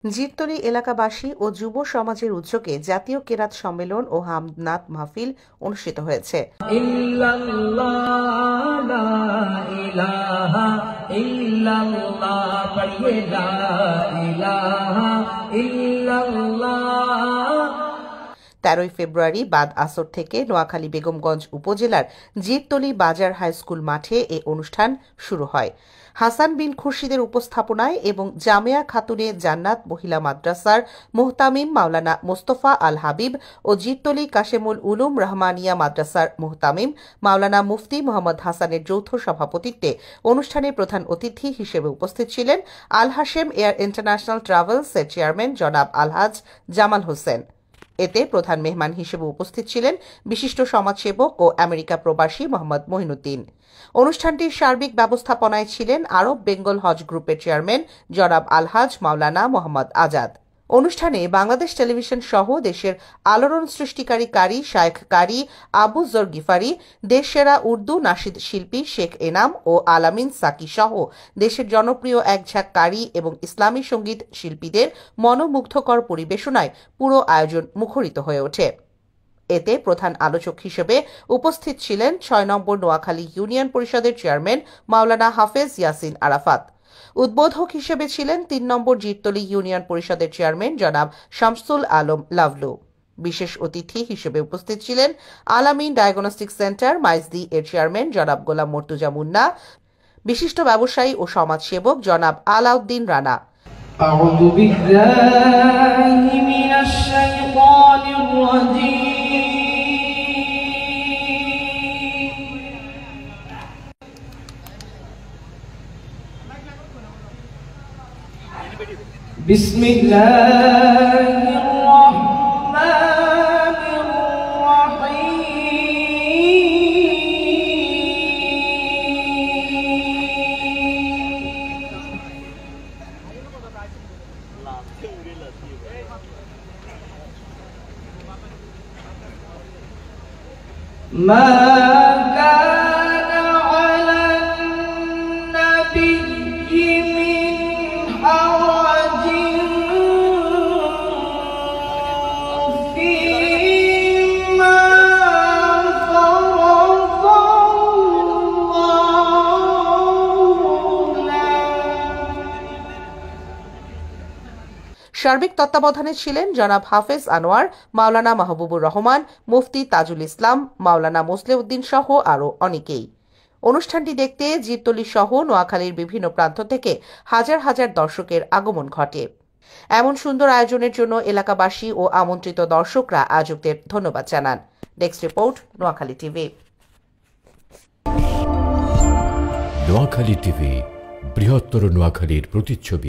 জিরতলী এলাকাবাসী ও যুব সমাজের উদ্যোগে জাতীয় কেরাত সম্মেলন ও হামদনাত মাহফিল অনুষ্ঠিত হয়েছে। তেরোই ফেব্রুয়ারি বাদ আসর থেকে নোয়াখালী বেগমগঞ্জ উপজেলার জিরতলী বাজার হাই স্কুল মাঠে এ অনুষ্ঠান শুরু হয়। হাসান বিন খুরশিদের উপস্থাপনায় এবং জামিয়া খাতুনে জান্নাত মহিলা মাদ্রাসার মুহতামিম মাওলানা মোস্তফা আল হাবিব ও জিরতলী কাশেমুল উলুম রহমানিয়া মাদ্রাসার মুহতামিম মাওলানা মুফতি মোহাম্মদ হাসানের যৌথ সভাপতিত্বে অনুষ্ঠানে প্রধান অতিথি হিসেবে উপস্থিত ছিলেন আল হাশেম এয়ার ইন্টারন্যাশনাল ট্রাভেলস-এর চেয়ারম্যান জনাব আলহাজ জামাল হোসেন। এতে প্রধান মেহমান হিসেবে উপস্থিত ছিলেন বিশিষ্ট সমাজসেবক ও আমেরিকা প্রবাসী মোহাম্মদ মহিনুদ্দিন। অনুষ্ঠানটির সার্বিক ব্যবস্থাপনায় ছিলেন আরব বেঙ্গল হজ গ্রুপের চেয়ারম্যান জনাব আলহাজ মাওলানা মোহাম্মদ আজাদ। অনুষ্ঠানে বাংলাদেশ টেলিভিশন সহ দেশের আলোড়ন সৃষ্টিকারী কারি শায়েখ কারি আবু জর গিফারি, দেশসেরা উর্দু নাশিদ শিল্পী শেখ এনাম ও আলামিন সাকি সহ দেশের জনপ্রিয় একঝাঁক কারি এবং ইসলামী সঙ্গীত শিল্পীদের মনোমুগ্ধকর পরিবেশনায় পুরো আয়োজন মুখরিত হয়ে ওঠে। এতে প্রধান আলোচক হিসেবে উপস্থিত ছিলেন ৬ নম্বর নোয়াখালী ইউনিয়ন পরিষদের চেয়ারম্যান মাওলানা হাফেজ ইয়াসিন আরাফাত। উদ্বোধক হিসেবে ছিলেন ৩ নম্বর জিরতলী ইউনিয়ন পরিষদের চেয়ারম্যান জনাব শামসুল আলম লাভলু। বিশেষ অতিথি হিসেবে উপস্থিত ছিলেন আলামিন ডায়াগনস্টিক সেন্টার মাইজদি এর চেয়ারম্যান জনাব গোলাম মর্তুজা মুন্না, বিশিষ্ট ব্যবসায়ী ও সমাজসেবক জনাব আলাউদ্দিন রানা। আউযু বিল্লাহি মিনাশ শাইতানির রাজীম। বিসমিল্লাহির রহমানির রহিম। মা সার্বিক তত্ত্বাবধানে ছিলেন জনাব হাফেজ আনোয়ার, মাওলানা মাহবুবুর রহমান, মুফতি তাজুল ইসলাম, মাওলানা মোসলেউদ্দিন সহ আরও অনেকেই। অনুষ্ঠানটি দেখতে জিরতলী সহ নোয়াখালীর বিভিন্ন প্রান্ত থেকে হাজার হাজার দর্শকের আগমন ঘটে। এমন সুন্দর আয়োজনের জন্য এলাকাবাসী ও আমন্ত্রিত দর্শকরা আয়োজকদের ধন্যবাদ জানান। Desk report, Noakhali TV. Noakhali TV, বৃহত্তর নোয়াখালীর প্রতিচ্ছবি।